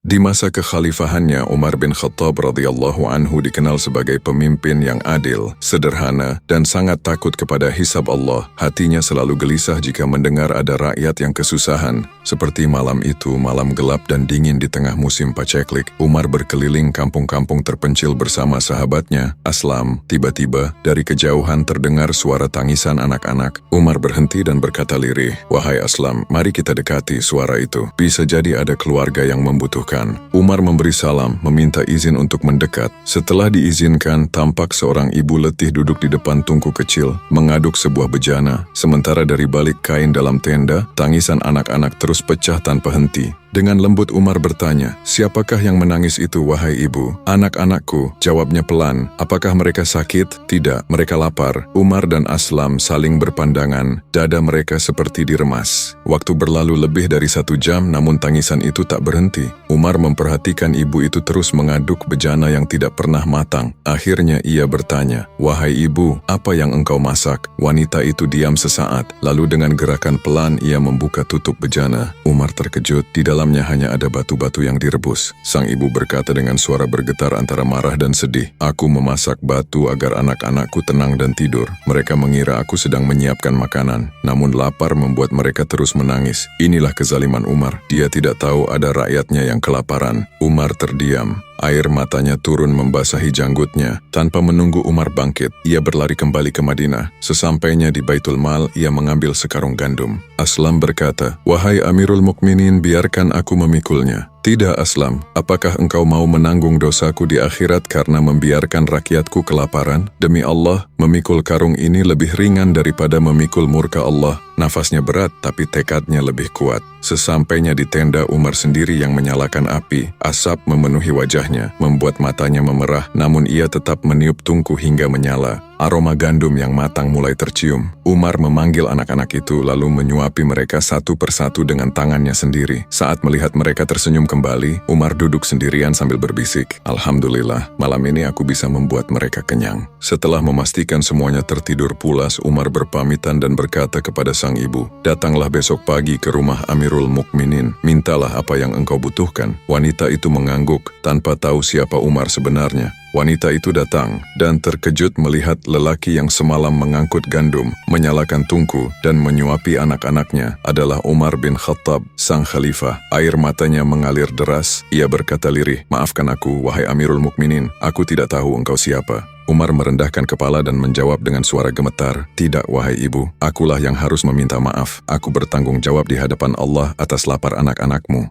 Di masa kekhalifahannya, Umar bin Khattab radhiyallahu anhu dikenal sebagai pemimpin yang adil, sederhana, dan sangat takut kepada hisab Allah. Hatinya selalu gelisah jika mendengar ada rakyat yang kesusahan. Seperti malam itu, malam gelap dan dingin di tengah musim paceklik, Umar berkeliling kampung-kampung terpencil bersama sahabatnya, Aslam. Tiba-tiba, dari kejauhan terdengar suara tangisan anak-anak. Umar berhenti dan berkata lirih, "Wahai Aslam, mari kita dekati suara itu. Bisa jadi ada keluarga yang membutuhkan." Umar memberi salam, meminta izin untuk mendekat. Setelah diizinkan, tampak seorang ibu letih duduk di depan tungku kecil, mengaduk sebuah bejana. Sementara dari balik kain dalam tenda, tangisan anak-anak terus pecah tanpa henti. Dengan lembut Umar bertanya, "Siapakah yang menangis itu, wahai ibu?" "Anak-anakku," jawabnya pelan. "Apakah mereka sakit?" "Tidak, mereka lapar." Umar dan Aslam saling berpandangan, dada mereka seperti diremas. Waktu berlalu lebih dari 1 jam, namun tangisan itu tak berhenti. Umar memperhatikan ibu itu terus mengaduk bejana yang tidak pernah matang. Akhirnya ia bertanya, "Wahai ibu, apa yang engkau masak?" Wanita itu diam sesaat, lalu dengan gerakan pelan ia membuka tutup bejana. Umar terkejut, di dalamnya hanya ada batu-batu yang direbus. Sang ibu berkata dengan suara bergetar antara marah dan sedih, "Aku memasak batu agar anak-anakku tenang dan tidur. Mereka mengira aku sedang menyiapkan makanan, namun lapar membuat mereka terus menangis." Inilah kezaliman Umar. Dia tidak tahu ada rakyatnya yang kelaparan. Umar terdiam. Air matanya turun membasahi janggutnya. Tanpa menunggu Umar bangkit, ia berlari kembali ke Madinah. Sesampainya di Baitul Mal, ia mengambil sekarung gandum. Aslam berkata, "Wahai Amirul Mukminin, biarkan aku memikulnya." "Tidak, Aslam. Apakah engkau mau menanggung dosaku di akhirat karena membiarkan rakyatku kelaparan? Demi Allah, memikul karung ini lebih ringan daripada memikul murka Allah." Nafasnya berat, tapi tekadnya lebih kuat. Sesampainya di tenda, Umar sendiri yang menyalakan api. Asap memenuhi wajahnya, membuat matanya memerah, namun ia tetap meniup tungku hingga menyala. Aroma gandum yang matang mulai tercium. Umar memanggil anak-anak itu, lalu menyuapi mereka satu persatu dengan tangannya sendiri. Saat melihat mereka tersenyum kembali, Umar duduk sendirian sambil berbisik, "Alhamdulillah, malam ini aku bisa membuat mereka kenyang." Setelah memastikan semuanya tertidur pulas, Umar berpamitan dan berkata kepada sang ibu, "Datanglah besok pagi ke rumah Amirul Mukminin. Mintalah apa yang engkau butuhkan." Wanita itu mengangguk, tanpa tahu siapa Umar sebenarnya. Wanita itu datang dan terkejut melihat lelaki yang semalam mengangkut gandum, menyalakan tungku, dan menyuapi anak-anaknya adalah Umar bin Khattab, sang khalifah. Air matanya mengalir deras. Ia berkata lirih, "Maafkan aku, wahai Amirul Mukminin. Aku tidak tahu engkau siapa." Umar merendahkan kepala dan menjawab dengan suara gemetar, "Tidak, wahai ibu. Akulah yang harus meminta maaf. Aku bertanggung jawab di hadapan Allah atas lapar anak-anakmu."